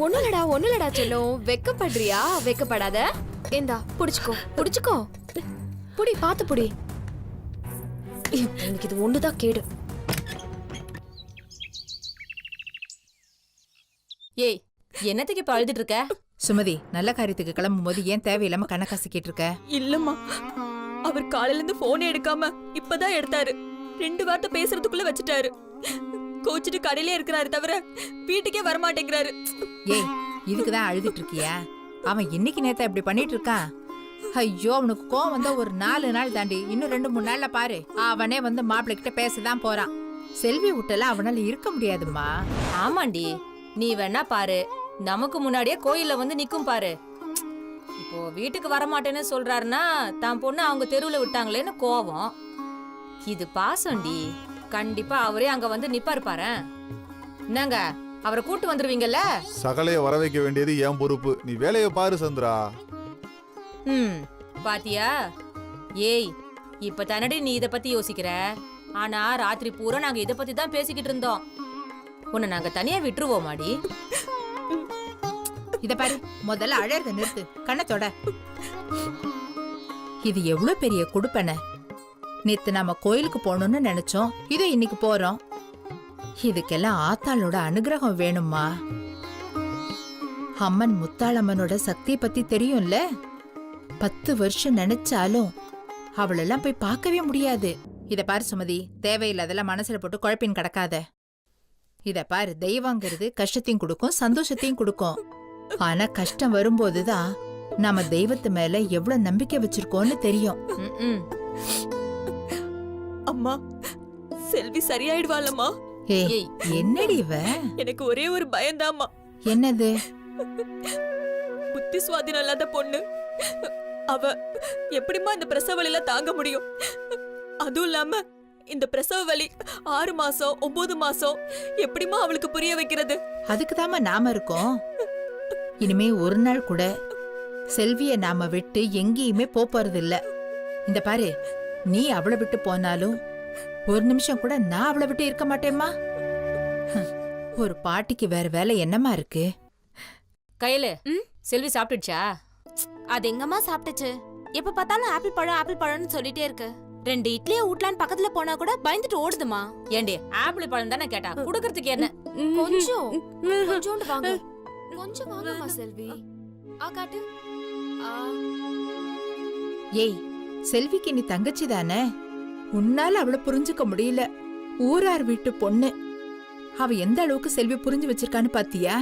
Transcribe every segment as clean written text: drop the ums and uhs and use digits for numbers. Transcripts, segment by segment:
ஒண்ணுலடா செல்லும். வெக்கப்படுறியா? வெக்கப்படாத. ஏந்தா புடிச்சுக்கோ புடிச்சுக்கோ. புடி பாத்து புடி. எனக்கு இது ஒண்ணுதான் கேடு. ஏய், என்னத்துக்கு இப்ப அழுதுட்டு இருக்க? சுமதி, நல்ல காரியத்துக்கு கிளம்பும் போது ஏன் தேவையில்லாம கண்ணை கசக்கிட்டு இருக்க? இல்லம்மா, அவர் காலையில இருந்து போனே எடுக்காம இப்பதான் எடுத்தாரு. 2 வார்த்தை பேசுறதுக்குள்ள வச்சுட்டாரு. கோச்சிட்டு கடையிலே இருக்கிறாரு தவிர வீட்டுக்கே வரமாட்டேங்கிறாரு. ஏய், இதுக்குதான் அழுதுட்டு இருக்கியா? அவன் இன்னைக்கு நேத்தா இப்படி பண்ணிட்டு இருக்கான். ஐயோ, அவனுக்கு கோவம் வந்தா ஒரு 4 நாள் தாண்டி, இன்னும் 2-3 நாள்ல பாரு அவனே வந்து மாப்பிள்ளை கிட்ட பேசதான் போறான். செல்வி விட்டல அவனால இருக்க முடியாதுமா. ஆமாண்டி, நீ வேணா பாரு, நமக்கு முன்னாடியே கோயில்ல வந்து நிக்கும் பாரு. இப்போ வீட்டுக்கு வரமாட்டேன்னு சொல்றாருன்னா தான் பொண்ணு அவங்க தெருவுல விட்டாங்களேன்னு கோவம். இது பாசம்டி. கண்டிப்பா அவரே அங்க வந்து நிப்பாரு பாரு. என்னங்க, அவரை கூட்டு வந்துருவீங்கல்ல? சகலைய வர வைக்க வேண்டியது என் பொறுப்பு. நீ வேலையை பாரு சந்திரா. பாத்தியா? ஏய், இப்ப தானடி நீ இத பத்தி யோசிக்கிற. ஆனா ராத்திரி பூரா நாங்க இத பத்தி தான் பேசிக்கிட்டு இருந்தோம். உன்னை நாங்க தனியா விட்டுருவோமாடி? இத பாரு, முதல்ல அழறத நிறுத்து, கண்ணத்தோட. இது எவ்வளவு பெரிய குடுப்பன. நேத்து நாம கோயிலுக்கு போகணும்னு நினைச்சோம், இதோ இன்னைக்கு போறோம். இதுக்கெல்லாம் ஆத்தாளோட அனுகிரகம் வேணுமா? அம்மன் முத்தாளம்மனோட சக்தியை பத்தி தெரியும்ல. 10 வருஷம் நினைச்சாலும் அவளெல்லாம் போய் பார்க்கவே முடியாது. இத பாரு சுமதி, தேவையில்லாதெல்லாம் மனசுல போட்டு குழப்பின் கிடக்காத. இத பாரு, தெய்வங்கிறது கஷ்டத்தையும் கொடுக்கும், சந்தோஷத்தையும் கொடுக்கும். ஆனா கஷ்டம் வரும்போதுதான் நம்ம தெய்வத்து மேல எவ்வளவு நம்பிக்கை வச்சிருக்கோம்னு தெரியும். அம்மா, செல்வி சரியாயிடுவாளம்மா? ஏய், என்னடி இவ? எனக்கு ஒரே ஒரு பயம்தாம்மா. என்னது? புத்தி சுவாதீனம் இல்லாத பொண்ணு அவ எப்படிமா இந்த பிரசவ வலியில தாங்க முடியும்? அதுவும் இல்லாம இந்த பிரசவ வலி 6 மாசம் 9 மாசம் எப்படிமா அவளுக்கு புரிய வைக்கிறது? அதுக்குதாம்மா நாம இருக்கோம். இனிமே ஒரு நாள் கூட செல்விய நாம விட்டு எங்கேயுமே போறது இல்ல. இந்த பாரு, நீ அவளை விட்டு போனாலும் ஒரு நிமிஷம் கூட நான் அவளை விட்டு இருக்க மாட்டேம்மா. ஒரு பாட்டிக்கு வேற வேலை என்னமா இருக்கு? கையில செல்வி சாப்பிட்டுச்சா? அது எங்கம்மா சாப்பிட்டுச்சு? எப்ப பார்த்தாலும் ஆப்பிள் பழம்னு சொல்லிட்டே இருக்கு. 2 இட்லியை ஊட்டலான்னு பக்கத்துல போனா கூட பயந்துட்டு ஓடுதுமா. ஏண்டி, ஆப்பிள் பழம் தானே கேட்டா, குடுக்கறதுக்கு என்ன? கொஞ்சோண்டு வாங்க, கொஞ்சம் வாங்கம்மா செல்வி. காட்டு. ஏய், செல்விக்கு நீ தங்கச்சி தானே, உன்னால அவளை புரிஞ்சுக்க முடியல. ஊரார் வீட்டு பொண்ணு, அவ எந்த அளவுக்கு செல்வி புரிஞ்சு வச்சிருக்கான்னு பாத்தியா?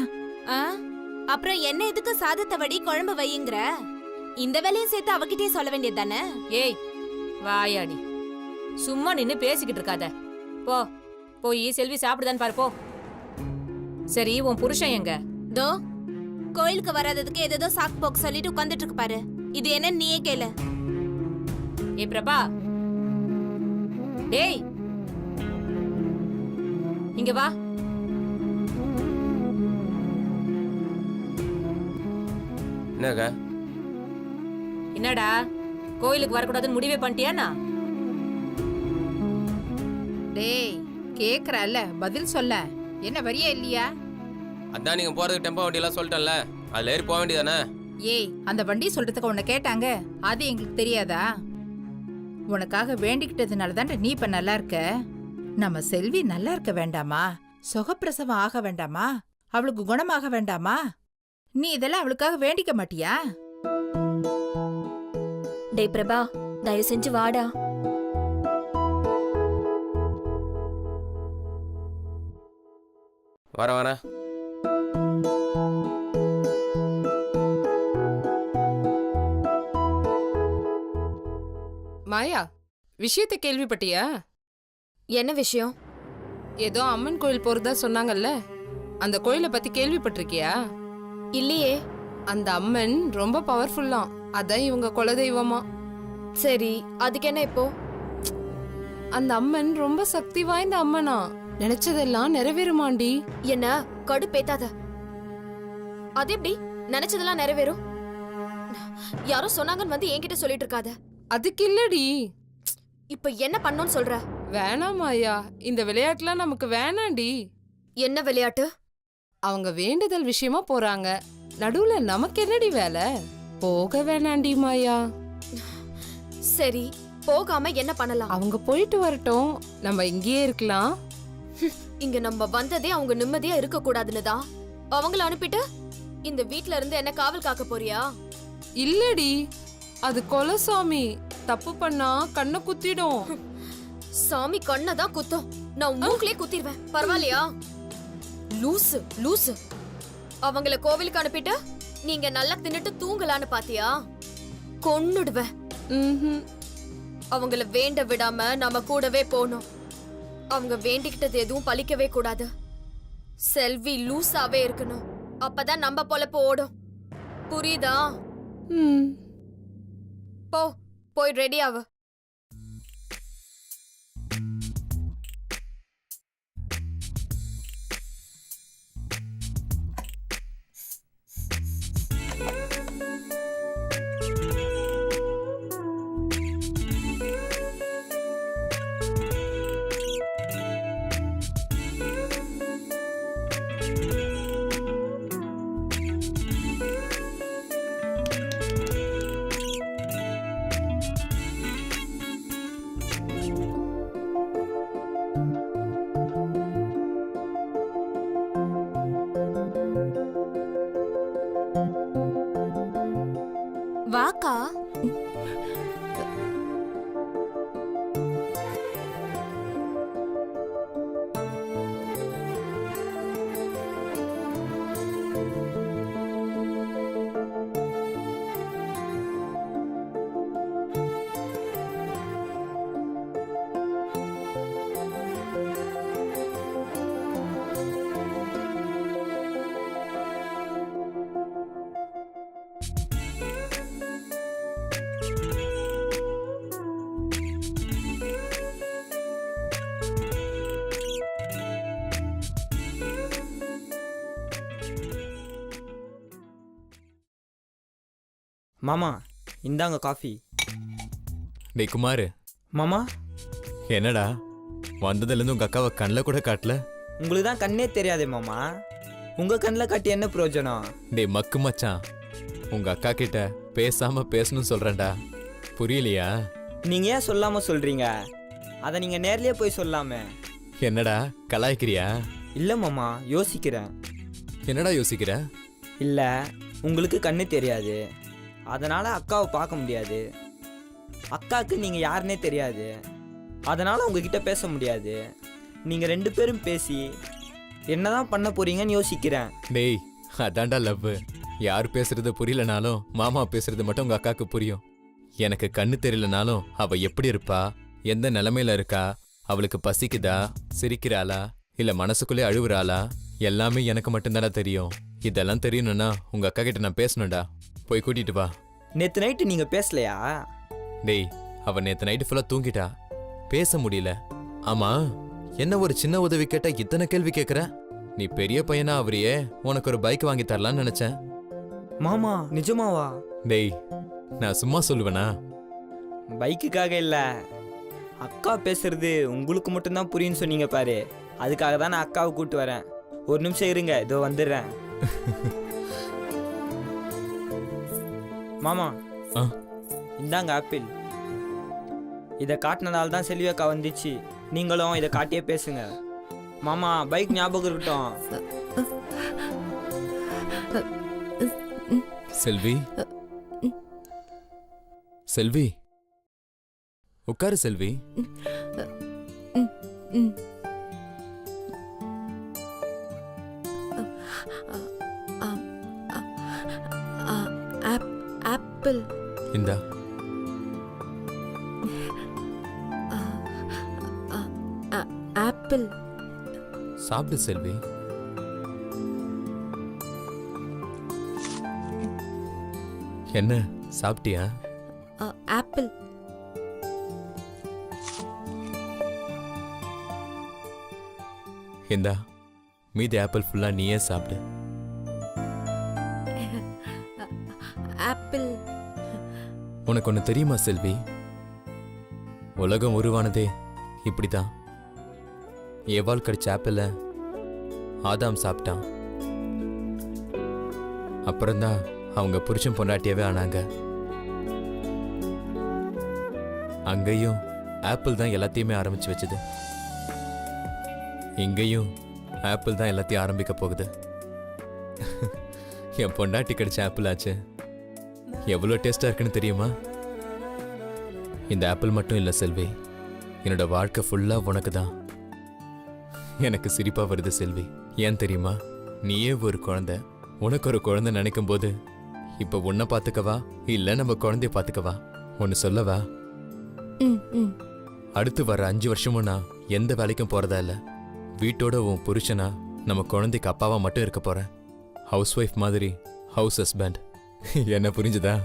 அப்புறம் என்ன எதுக்கு சாதத்தை வடி குழம்பு வையுங்கிற? இந்த வேலையும் சேர்த்து அவகிட்டே சொல்ல வேண்டியது தானே? ஏய் வாயாடி, சும்மா நின்னு பேசிக்கிட்டு இருக்காத. போ, போய் செல்வி சாப்பிடுதான்னு பாரு போ. சரி, உன் புருஷன் எங்க? தோ கோயிலுக்கு வராததுக்கு ஏதோ சாக்கு போக்கு சொல்லிட்டு உட்காந்துட்டு இருக்கு பாரு. இது என்ன நீயே கேளு. ஏ பிரபா, டேய் இங்க வா. என்னடா, கோயிலுக்கு வரக்கூடாதுன்னு முடிவே பண்ணிட்டியானா? டேய், கேக்குறல்ல, பதில் சொல்ல. என்ன வரியா இல்லையா? அதான் நீங்க போறதுக்கு டெம்போ வண்டி எல்லாம் சொல்லிட்டேன்ல, அதுல ஏறி போக வேண்டியதானே? ஏய், அந்த வண்டி சொல்றதுக்கு உன்னை கேட்டாங்க, அது எங்களுக்கு தெரியாதா? உனக்காக வேண்டிக்கிட்டதுனால தான்டா நீ இப்ப நல்லா இருக்க. நம்ம செல்வி நல்லா இருக்க வேண்டாமா? சுகப்பிரசவம் ஆக வேண்டாமா? அவளுக்கு குணமாக வேண்டாமா? நீ இதெல்லாம் அவளுக்காக வேண்டிக்க மாட்டியா? டேய் பிரபா, தயவு செஞ்சு வாடா. வர மாயா, விஷயத்தை கேள்விப்பட்டியா? என்ன விஷயம்? ஏதோ அம்மன் கோயில் போறதா சொன்னாங்கல்ல, அந்த கோயிலை பத்தி கேள்விப்பட்டிருக்கியா? இல்லையே. அந்த அம்மன் ரொம்ப பவர்ஃபுல்லாம், அதான் இவங்க குலதெய்வமா. சரி, அதுக்கு என்ன இப்போ? அந்த அம்மன் ரொம்ப சக்தி வாய்ந்த அம்மனா, நினைச்சதெல்லாம் நிறைவேறுமாண்டி. என்ன கடுப்பேத்தாத. அது எப்படி நினைச்சதெல்லாம் நிறைவேறும்? யாரோ சொன்னாங்கன்னு வந்து என்கிட்ட சொல்லிட்டு இருக்காத. அதுக்கு இல்லடி. இப்ப என்ன பண்ணணும்னு சொல்ற? வேணாம் மாயா, இந்த விளையாட்டுலாம் நமக்கு வேணாண்டி. என்ன விளையாட்டு? அவங்க வேண்டுதல் விஷயமா போறாங்க. நடுவுல நமக்கு என்னடி வேலை? போக வேணாண்டி மாயா. சரி, போகாம என்ன பண்ணலாம்? அவங்க போயிட்டு வரட்டும், நம்ம இங்கேயே இருக்கலாம். இங்க நம்ம வந்ததே அவங்க நிம்மதியா இருக்க கூடாதுன்னு தான். அவங்கள அனுப்பிட்டு இந்த வீட்ல இருந்து என்ன காவல் காக்க போறியா? இல்லடி, அது கொலை சாமி. தப்பு பண்ணா கண்ணை குத்திடும். சாமி கண்ணை தான் குத்தும். நான் மூக்கிலே குத்திடுவேன். பரவாயில்லையா? லூசு லூசு. அவங்கள கோவிலுக்கு அனுப்பிட்டு நீங்க நல்லா தின்னுட்டு தூங்கலான்னு பாத்தியா? கொன்னுடுவேன். ம்ஹும். அவங்கள வேண்ட விடாம நாம கூடவே போனோம். அவங்க வேண்டிக்கிட்டது எதுவும் பலிக்கவே கூடாது. செல்வி லூசாவே இருக்கணும். அப்பதான் நம்ம பொழப்பு ஓடும். புரியுதா? ம். போய் ரெடி ஆகு. வாக்கா. மாமா இந்தாங்க காஃபி. டேய் குமார். மாமா என்னடா வந்ததுலேருந்து உங்கள் அக்காவை கண்ணில் கூட காட்டல? உங்களுக்கு தான் கண்ணே தெரியாதே மாமா. உங்கள் கண்ணில் காட்டி என்ன பிரயோஜனம்? டேய் மக்கு மச்சான், உங்கள் அக்கா கிட்ட பேசாமல் பேசணும்னு சொல்கிறேன்டா, புரியலையா? நீங்கள் ஏன் சொல்லாமல் சொல்கிறீங்க? அதை நீங்கள் நேர்லேயே போய் சொல்லாமே. என்னடா கலாய்க்கிறியா? இல்லை மாமா, யோசிக்கிறேன். என்னடா யோசிக்கிற? இல்லை, உங்களுக்கு கண்ணு தெரியாது, அதனால் அக்காவை பார்க்க முடியாது. அக்காவுக்கு நீங்கள் யாருன்னே தெரியாது, அதனால் உங்ககிட்ட பேச முடியாது. நீங்கள் 2 பேரும் பேசி என்னதான் பண்ண போறீங்கன்னு யோசிக்கிறேன். டேய் அதான்டா லவ். யார் பேசுறது புரியலனாலும் மாமா பேசுறது மட்டும் உங்கள் அக்காவுக்கு புரியும். எனக்கு கண்ணு தெரியலனாலும் அவள் எப்படி இருப்பா, எந்த நிலமையில இருக்கா, அவளுக்கு பசிக்குதா, சிரிக்கிறாளா, இல்லை மனசுக்குள்ளே அழுவுறாளா, எல்லாமே எனக்கு மட்டும்தானே தெரியும். இதெல்லாம் தெரியணும்னா உங்கள் அக்கா கிட்ட நான் பேசணும்டா. போய் கூட்டிட்டு வா. நேற்று நைட்டு நீங்கள் பேசலையா? டேய் அவன் நேற்று நைட்டு ஃபுல்லாக தூங்கிட்டா, பேச முடியல. ஆமா, என்ன ஒரு சின்ன உதவி கேட்டா இத்தனை கேள்வி கேட்குற? நீ பெரிய பையனா அவரையே உனக்கு ஒரு பைக் வாங்கி தரலான்னு நினைச்சேன். மாமா நிஜமாவா? டேய் நான் சும்மா சொல்லுவேனா? பைக்குக்காக இல்லை, அக்கா பேசுறது உங்களுக்கு மட்டும்தான் புரியும்னு சொன்னீங்க பாரு, அதுக்காக தான் நான் அக்காவை கூப்பிட்டு வரேன். ஒரு நிமிஷம் இருங்க, இதோ வந்துடுறேன். மாமா இந்தாங்க ஆப்பிள். இதை காட்டினதால தான் செல்வி அக்கா வந்துச்சு. நீங்களும் இதை காட்டியே பேசுங்க. மாமா பைக் ஞாபகம் இருக்கட்டும். செல்வி, செல்வி உட்காரு செல்வி. ஆப்பிள். இந்தா. ஆப்பிள் சாப்பிடு செல்வி. என்ன சாப்பிட்டியா? ஆப்பிள். இந்தா, மீதி ஆப்பிள் ஃபுல்லா நீயே சாப்பிடு. ஆப்பிள். உனக்கு ஒன்று தெரியுமா செல்வி? உலகம் உருவானதே இப்படிதான். ஏவாள் கடிச்ச ஆப்பிள ஆதாம் சாப்பிட்டான். அப்புறம்தான் அவங்க புருஷன் பொண்டாட்டியாவே ஆனாங்க. அங்கேயும் ஆப்பிள் தான் எல்லாத்தையுமே ஆரம்பிச்சு வச்சது. இங்கேயும் ஆப்பிள் தான் எல்லாத்தையும் ஆரம்பிக்க போகுது. என் பொண்டாட்டி கிடைச்ச ஆப்பிள் ஆச்சு. எவ்வளோ டேஸ்டா இருக்குன்னு தெரியுமா? இந்த ஆப்பிள் மட்டும் இல்லை செல்வி, என்னோட வாழ்க்கை ஃபுல்லா உனக்கு தான். எனக்கு சிரிப்பா வருது செல்வி. ஏன் தெரியுமா? நீயே ஒரு குழந்தை, உனக்கு ஒரு குழந்தை நினைக்கும் போது இப்ப உன்னை பாத்துக்கவா இல்ல நம்ம குழந்தைய பாத்துக்கவா? ஒன்னு சொல்லவா? அடுத்து வர 5 வருஷமும் நான் எந்த வேலைக்கும் போறதா இல்ல. வீட்டோட உன் புருஷனா நம்ம குழந்தைக்கு அப்பாவா மட்டும் இருக்க போறேன். ஹவுஸ் ஒய்ஃப் மாதிரி ஹவுஸ் ஹஸ்பண்ட். என்ன புரிஞ்சுதா?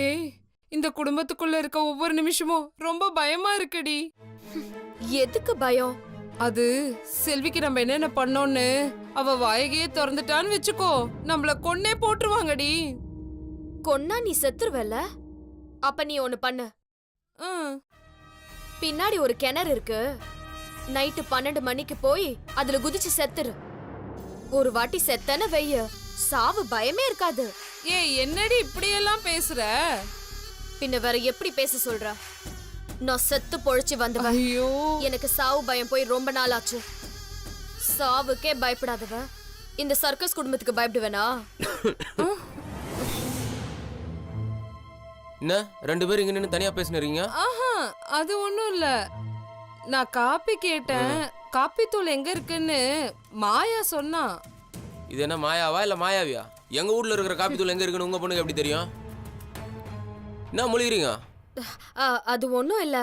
ஏய், இந்த குடும்பத்துக்குள்ள இருக்க ஒவ்வொரு நிமிஷமும் ரொம்ப பயமா இருக்குடி. எதுக்கு பயம்? அது செல்விக்கு நம்ம என்னென்ன பண்ணோன்னு அவ வாயகையே திறந்துட்டான்னு வச்சுக்கோ, நம்மள கொன்னே போட்டுருவாங்கடி. கொன்னா நீ செத்துருவல்ல? அப்ப நீ ஒண்ணு பண்ணு. பின்னாடி ஒரு கிணறு இருக்கு. நைட்டு 12 மணிக்கு போய் அதுல குதிச்சு செத்துரு. ஒரு வாட்டி செத்தன வெய்ய, சாவு பயமே இருக்காது. ஏய், என்னடி இப்படியெல்லாம் பேசுற? பின்ன வேற எப்படி பேச சொல்ற? நான் செத்து பொழைச்சு வந்தவ. ஐயோ, எனக்கு சாவு பயம் போய் ரொம்ப நாள் ஆச்சு. சாவுக்கே பயப்படாதவ இந்த சர்க்கஸ் குடும்பத்துக்கு பயப்படுவேனா? என்ன 2 பேரும் இங்க நின்று தனியா பேசினீங்க? ஆஹா, அது ஒண்ணும் இல்ல. நான் காப்பி கேட்டேன், காப்பி தூள் எங்க இருக்குன்னு மாயா சொன்னா. இது என்ன மாயாவா இல்ல மாயாவியா? எங்க வீட்ல இருக்கிற காப்பி தூள் எங்க இருக்குன்னு உங்க பொண்ணுக்கு எப்படி தெரியும்? என்ன முழிக்கிறீங்க? அது ஒண்ணும் இல்ல.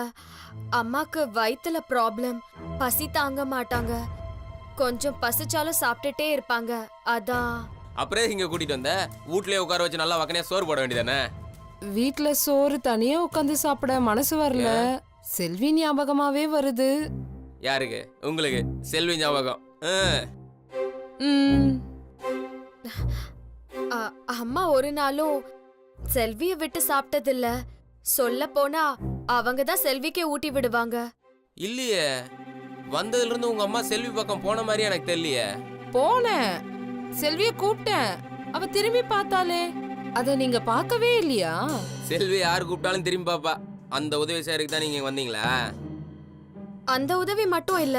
அம்மாக்கு வயித்துல ப்ராப்ளம், பசி தாங்க மாட்டாங்க. கொஞ்சம் பசிச்சாலும் சாப்பிட்டுட்டே இருப்பாங்க, அதான். அப்புறம் இங்க கூட்டிட்டு வந்த வீட்லயே உட்கார வச்சு நல்லா வக்கனையா சோறு போட வேண்டியதானே? வீட்ல சோறு தனியா உட்காந்து சாப்பிட மனசு வரல. செல்வி ஞாபகமாவே வருது. யாருக்கு? உங்களுக்கு செல்வி ஞாபகம். அம்மா ஒரு நாளும் செல்விய விட்டு சாப்பிட்டதில்ல. சொல்ல போனா அவங்க தான் செல்விக்கே ஊட்டி விடுவாங்க. இல்லையே, வந்ததுல இருந்து உங்க அம்மா செல்வி பக்கம் போன மாதிரி எனக்கு தெரியலையே. போனேன், செல்விய கூப்பிட்டேன், அவ திரும்பி பார்த்தாலே. அத நீங்க பார்க்கவே இல்லையா? செல்வி யாரு கூப்பிட்டாலும் திரும்பி பாப்பா. அந்த உதவி செய்யறதுக்கு தான் நீங்க வந்தீங்களா? அந்த உதவி மட்டும் இல்ல,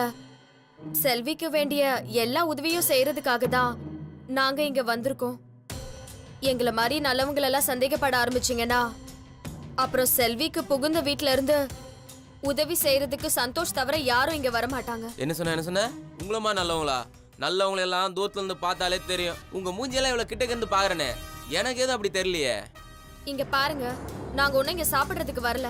செல்விக்கு வேண்டிய எல்லா உதவியும் செய்யறதுக்காக தான் நாங்க இங்க வந்திருக்கோம். எங்களை மாதிரி நல்லவங்களெல்லாம் சந்தேகப்பட ஆரம்பிச்சிங்கன்னா அப்புறம் செல்விக்கு புகுந்த வீட்ல இருந்து உதவி செய்யறதுக்கு சந்தோஷ் தவிர யாரும் இங்க வர மாட்டாங்க. என்ன சொன்ன? உங்களமா நல்லவங்களா? நல்லவங்களை எல்லாம் தூரத்துல இருந்து பார்த்தாலே தெரியும். உங்க மூஞ்சியெல்லாம் இவ்வளவு கிட்டக்க இருந்து பாக்குறேனே, எனக்கு எதுவும் அப்படி தெரியலையே. இங்க பாருங்க, நாங்க ஒன்னும் இங்க சாப்பிடுறதுக்கு வரல.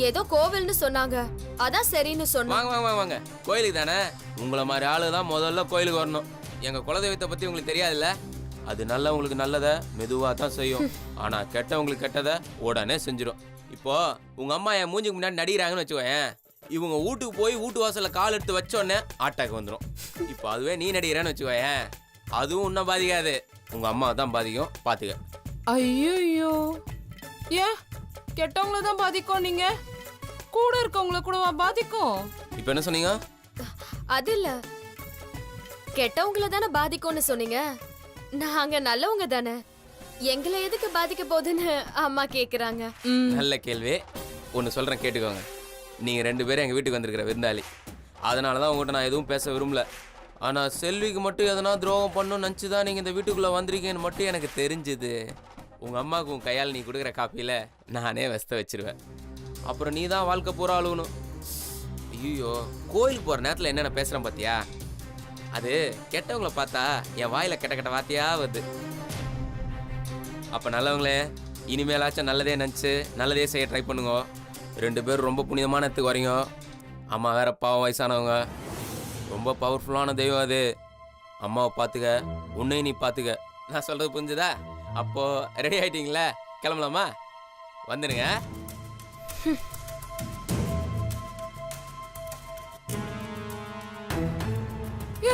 ஏதோ கோவில்னு சொன்னாங்க, அதான் சரின்னு சொன்னோம். வாங்க வாங்க வாங்க, கோயிலுக்கு தானே. உங்களை மாதிரி ஆளு தான் முதல்ல கோயிலுக்கு வரணும். எங்க குலதெய்வத்தை பத்தி உங்களுக்கு தெரியாதுல்ல? அது நல்லவங்களுக்கு நல்லதை மெதுவா தான் செய்யும், ஆனா கெட்டவங்களுக்கு கெட்டதை உடனே செஞ்சிடும். இப்போ உங்க அம்மா என் மூஞ்சுக்கு முன்னாடி நடிக்கிறாங்கன்னு வச்சுக்கோயேன், இவங்க வீட்டுக்கு போய் வீட்டு வாசல்ல கால் எடுத்து வச்சோடனே அட்டாக் வந்துடும். இப்போ அதுவே நீ நடிக்கிறேன்னு வச்சுக்கோயேன், அதுவும் உன்னை பாதிக்காது, உங்க அம்மா தான் பாதிக்கும். பாத்துக்க. ஐயோ, ஏன் கெட்டவங்கள தான் பாதிக்கும்? நீங்க கூட இருக்கவங்கள கூடவா பாதிக்கும்? இப்போ என்ன சொன்னீங்க? அது இல்ல, கெட்டவங்கள தானே பாதிக்கும்னு சொன்னீங்க. நாங்க நல்லவங்க தானே, எங்களை எதுக்கு பாதிக்க போகுதுன்னு அம்மா கேக்குறாங்க. நல்ல கேள்வி. ஒன்னு சொல்றேன் கேட்டுக்கோங்க. நீங்க 2 பேரும் எங்க வீட்டுக்கு வந்திருக்கிற விருந்தாளி, அதனாலதான் உங்கள்கிட்ட நான் எதுவும் பேச விரும்பல. ஆனா செல்விக்கு மட்டும் எதனா துரோகம் பண்ணணும்னு நினச்சிதான் நீங்க இந்த வீட்டுக்குள்ள வந்திருக்கீங்கன்னு மட்டும் எனக்கு தெரிஞ்சுது. உங்க அம்மாவுக்கு உன் கையால் நீ கொடுக்குற காப்பியில நானே வெஸ்த வச்சிருவேன். அப்புறம் நீ தான் வாழ்க்கை பூரா அழுகணும். ஐயோ, கோயிலுக்கு போற நேரத்துல என்னென்ன பேசுறேன் பாத்தியா? அது கெட்டவங்கள பார்த்தா என் வாயில கெட்ட கெட்ட வார்த்தையா வருது. அப்ப நல்லவங்களே, இனிமேலாச்சும் நல்லதே நினச்சி நல்லதே செய்ய ட்ரை பண்ணுங்க. 2 பேரும் ரொம்ப புனிதமான இடத்துக்கு வரீங்க. அம்மா வேற பாவம், வயசானவங்க, ரொம்ப பவர்ஃபுல்லான தெய்வம் அது. அம்மாவை பார்த்துக்க, உன்னையும் நீ பார்த்துக்க. நான் சொல்றது புரிஞ்சுதா? அப்போ ரெடி ஆயிட்டீங்களா? கிளம்பலாமா? வந்துடுங்க.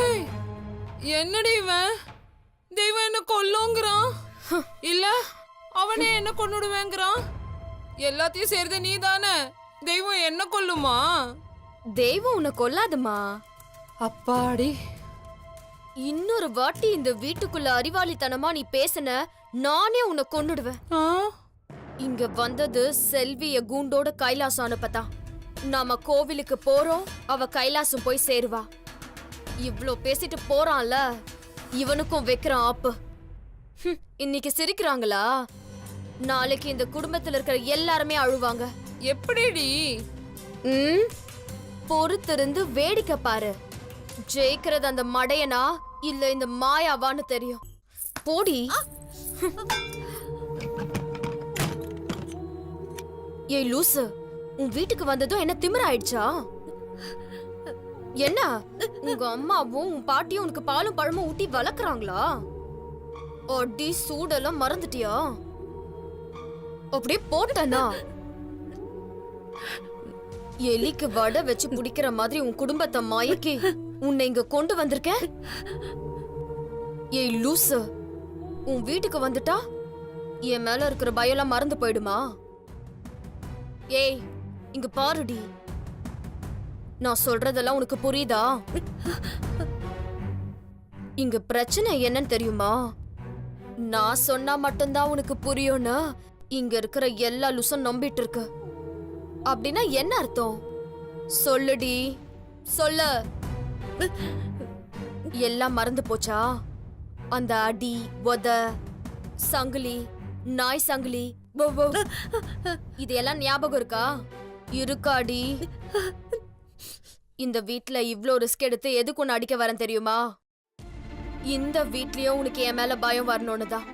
ஏய், என்னடி இவன்? தெய்வம் என்ன கொல்லுங்கிறான், இல்ல அவனே என்ன கொன்னுடுவேங்கிறான். எல்லாத்தையும் செய்யறது நீ தானே, தெய்வம் என்ன கொல்லுமா? தெய்வம் உன்னை கொல்லாதுமா. அப்பாடி. இன்னொரு வாட்டி இந்த வீட்டுக்குள்ள அறிவாளித்தனமா நீ பேசுன, நானே உன்னை கொன்னுடுவேன். ஆ? இங்க வந்தது செல்விய கூண்டோட கைலாசம் அனுப்பத்தான். நாம கோவிலுக்கு போறோம், அவ கைலாசம் போய் சேருவா. இவ்ளோ பேசிட்டு போறான்ல, இவனுக்கும் வைக்கிறான் ஆப்பு. இன்னைக்கு சிரிக்கிறாங்களா, நாளைக்கு இந்த குடும்பத்துல இருக்கிற எல்லாருமே அழுவாங்க. எப்படிடி? ம், பொறுத்திருந்து வேடிக்கை பாரு. ஜெயிக்கிறது அந்த மடையனா இல்ல இந்த மாயாவான்னு தெரியும். போடி. ஏய் லூசு, உன் வீட்டுக்கு வந்ததும் என்ன திமிராயிடுச்சா? என்ன உங்க அம்மாவும் உன் பாட்டியும் உனக்கு பாலும் பழமும் ஊட்டி வளர்க்குறாங்களா? அடி சூடெல்லாம் மறந்துட்டியா? அப்படியே போட்டனா எலிக்கு வடை வச்சு குடிக்கிற மாதிரி உன் குடும்பத்தை மயக்கி உன்னை இங்க கொண்டு வந்திருக்க. ஏய் லூசு, உன் வீட்டுக்கு வந்துட்டா என் மேல இருக்கிற பயம்லாம் மறந்து போயிடுமா? ஏய் இங்க பாருடி, நான் சொல்றதெல்லாம் உனக்கு புரியுதா? இங்க பிரச்சனை என்னன்னு தெரியுமா? நான் சொன்னா மட்டும்தான் உனக்கு புரியும்னு இங்க இருக்கிற எல்லா லூசும் நம்பிட்டு இருக்கு. அப்படின்னா என்ன அர்த்தம்? சொல்லுடி, சொல்லு. எல்லாம் மறந்து போச்சா? அந்த அடி, உத, சங்கிலி, நாய் சங்கிலி, இதெல்லாம் ஞாபகம் இருக்கா? இருக்காடி. இந்த வீட்ல இவ்ளோ ரிஸ்க் எடுத்து எதுக்கு உன்னை அடிக்க வரேன் தெரியுமா? இந்த வீட்லயும் உனக்கு என் மேல பயம் வரணும்னு தான்.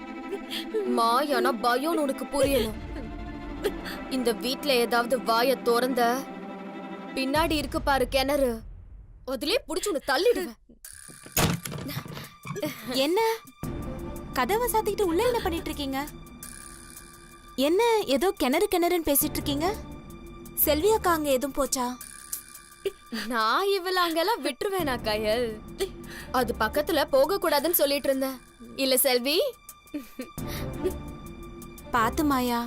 மாயானா பயம் உனக்கு புரியணும். இந்த வீட்ல ஏதாவது வாய திறந்த பின்னாடி இருக்கு பாரு கிணறு, அதுலயே புடிச்சு உன்னை தள்ளிடுவேன். என்ன கதவை சாத்திக்கிட்டு உள்ள என்ன பண்ணிட்டு இருக்கீங்க? என்ன ஏதோ கிணறுன்னு பேசிட்டு இருக்கீங்க? செல்வி அக்கா அங்க எதுவும் போச்சா? நான் இவள அங்கெல்லாம் விட்டுருவேனா கயல்? அது பக்கத்துல போக கூடாதுன்னு சொல்லிட்டு இருந்தேன் இல்ல செல்வி? பாத்து மாயா,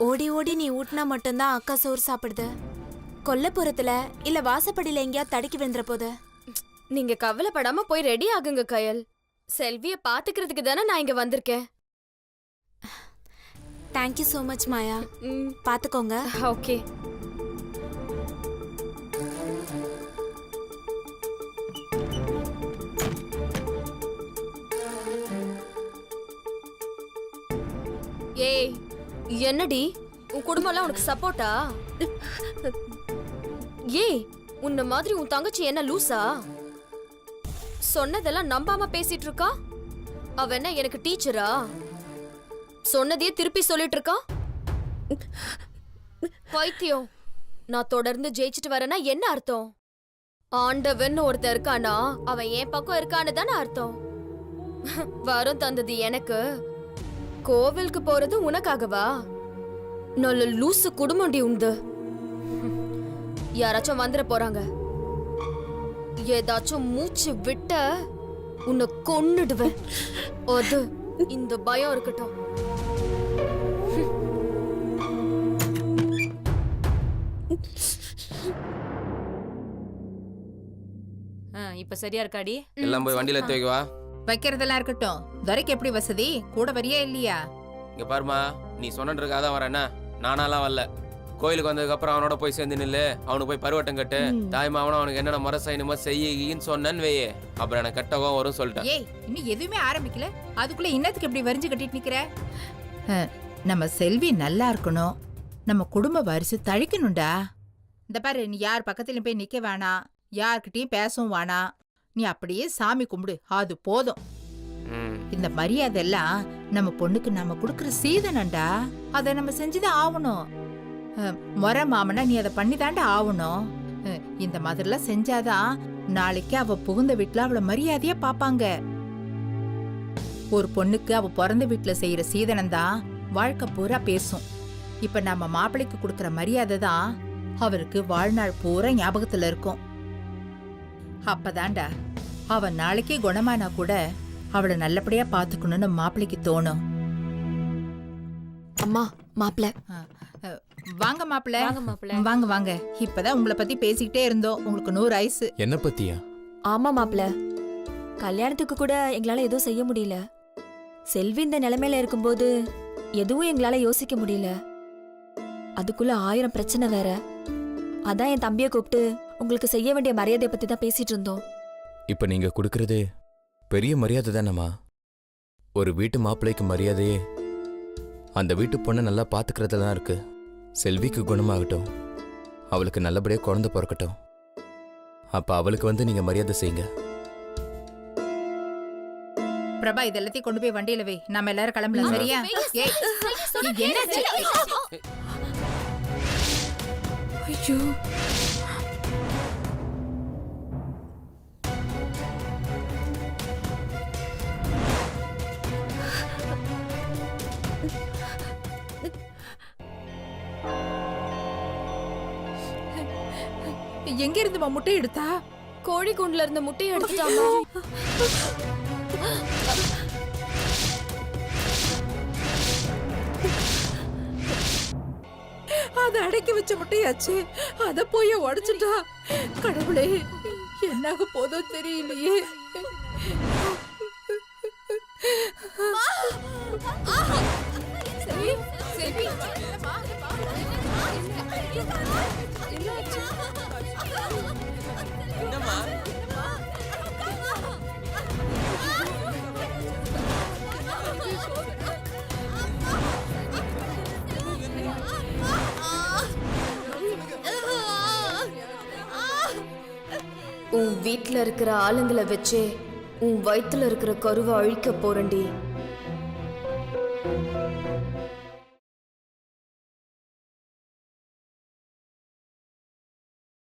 ஓடி ஓடி நீ ஊட்டினா மட்டும்தான் அக்கா சோறு சாப்பிடுது. கொல்லப்புறத்துல இல்ல வாசப்படியில எங்கேயா தடுக்கி விழுந்துற போது. நீங்க கவலைப்படாம போய் ரெடி ஆகுங்க கயல். செல்விய பாத்துக்கிறதுக்கு தானே நான் இங்க வந்திருக்கேன். தேங்க்யூ சோ மச் மாயா. பாத்துக்கோங்க. ஓகே. ஏய் என்னடி, உன் குடும்பம்லாம் உனக்கு சப்போர்ட்டா? ஏய் உன்ன மாதிரி உன் தங்கச்சி என்ன லூசா? சொன்னதெல்லாம் நம்பாம பேசிட்டு இருக்கா. அவ என்ன எனக்கு டீச்சரா? சொன்னதையே திருப்பி சொல்லிட்டு இருக்கா. பைத்தியம். நான் தொடர்ந்து ஜெயிச்சிட்டு வரேன்னா என்ன அர்த்தம்? ஆண்டவன் ஒருத்தர் இருக்கானா, அவன் என் பக்கம் இருக்கான்னு தானே அர்த்தம். வரம் தந்தது எனக்கு, கோவிலுக்கு போறது உனக்காகவா? நல்ல லூசு குடும்பம்டி உண்டு. யாராச்சும் வந்துட போறாங்க, ஏதாச்சும் மூச்சு விட்ட உன்னை கொன்னுடுவேன். அது இந்த பயம் இருக்கட்டும். இப்ப சரியா இருக்காடி? எல்லாம் போய் வண்டியில எடுத்து வைக்கவா? வைக்கிறதெல்லாம் இருக்கட்டும். துரைக்கு எப்படி வசதி? கூட வரியா இல்லையா? இங்க பாருமா, நீ சொன்னதுக்காக தான் வரேன்னா, நானாலாம் வரல. கோயிலுக்கு வந்ததுக்கு அப்புறம் அவனோட போய் சேர்ந்து நில்லு, அவனுக்கு போய் பருவட்டம் கட்டு, தாய்மாவனும் அவனுக்கு என்னென்ன முறை செய்யணுமோ செய்யின்னு சொன்னேன்னு வையே, அப்புறம் எனக்கு கட்டவும் வரும் சொல்லிட்டேன். ஏய் இன்னும் எதுவுமே ஆரம்பிக்கல, அதுக்குள்ள இன்னத்துக்கு எப்படி வரிஞ்சு கட்டிட்டு நிக்கிற? நம்ம செல்வி நல்லா இருக்கணும், நம்ம குடும்ப வாரிசு தழிக்கணும்டா. இந்த பாரு, நீ யார் பக்கத்துலயும் போய் நிக்க வேணாம், யார்கிட்டயும் பேசவும் வேணாம். நீ அப்படியே சாமி கும்பிடு, அது போதும். இந்த மரியாதை எல்லாம் நம்ம பொண்ணுக்கு நாம குடுக்கற சீதனண்டா. அதை நம்ம செஞ்சுதான் ஆகணும். முறை மாமனா நீ அதை பண்ணிதாண்டா ஆகணும். இந்த மாதிரிலாம் செஞ்சாதான் நாளைக்கு அவ புகுந்த வீட்டுல அவளை மரியாதையா பாப்பாங்க. ஒரு பொண்ணுக்கு அவ பிறந்த வீட்டுல செய்யற சீதனம் தான் வாழ்க்கை பூரா பேசும். இப்ப நம்ம மாப்பிள்ளைக்கு கொடுக்கற மரியாதை தான் அவருக்கு வாழ்நாள் பூரா ஞாபகத்துல இருக்கும். அப்பதான்டா அவ நாளைக்கே குணமானா கூட அவளை நல்லபடியா பாத்துக்கணும்னு மாப்பிள்ளைக்கு தோணும். அம்மா மாப்பிள்ள வாங்க மாப்பிள்ள. வாங்க மாப்பிள்ள. வாங்க வாங்க. இப்பதான் உங்களை பத்தி பேசிக்கிட்டே இருந்தோம். உங்களுக்கு 100 ஐஸ். என்ன பத்தியா? ஆமா மாப்ள, கல்யாணத்துக்கு கூட எங்களால எதுவும் செய்ய முடியல. செல்வி இந்த நிலைமையில இருக்கும்போது எதுவும் எங்களால யோசிக்க முடியல. அதுக்குள்ள 1000 பிரச்சனை வேற. அதான் என் தம்பியை கூப்பிட்டு உங்களுக்கு செய்ய வேண்டிய மரியாதையை பத்தி தான் பேசிட்டு இருந்தோம். இப்ப நீங்க கொடுக்கறது பெரிய மரியாதை தானம்மா. ஒரு வீட்டு மாப்பிள்ளைக்கு மரியாதையே அந்த வீட்டு பொண்ணை நல்லா பாத்துக்கிறதுல தான் இருக்கு. செல்விக்கு குணமாகட்டும், அவளுக்கு நல்லபடியா குழந்தை பிறக்கட்டும், அப்ப அவளுக்கு வந்து நீங்க மரியாதை செய்யுங்க. பிரபா இது எல்லாத்தையும் கொண்டு போய் வண்டியில வை. நாம எல்லாரும் கிளம்பலாம். சரியா? ஏய், என்னாச்சு? ஐயோ, எங்க இருந்து முட்டை எடுத்தா? கோழி கூண்டுல இருந்த முட்டையை எடுத்துட்டாமா? அத அடக்கி வச்ச முட்டையாச்சு. அத போய் உடைச்சிட்டா. கடவுளே, என்னாக போதோ தெரியலையே. என்னம்மா? உன் வீட்ல இருக்கிற ஆளுங்களை வச்சே உன் வயித்துல இருக்கிற கருவை அழிக்க போறேன்டி.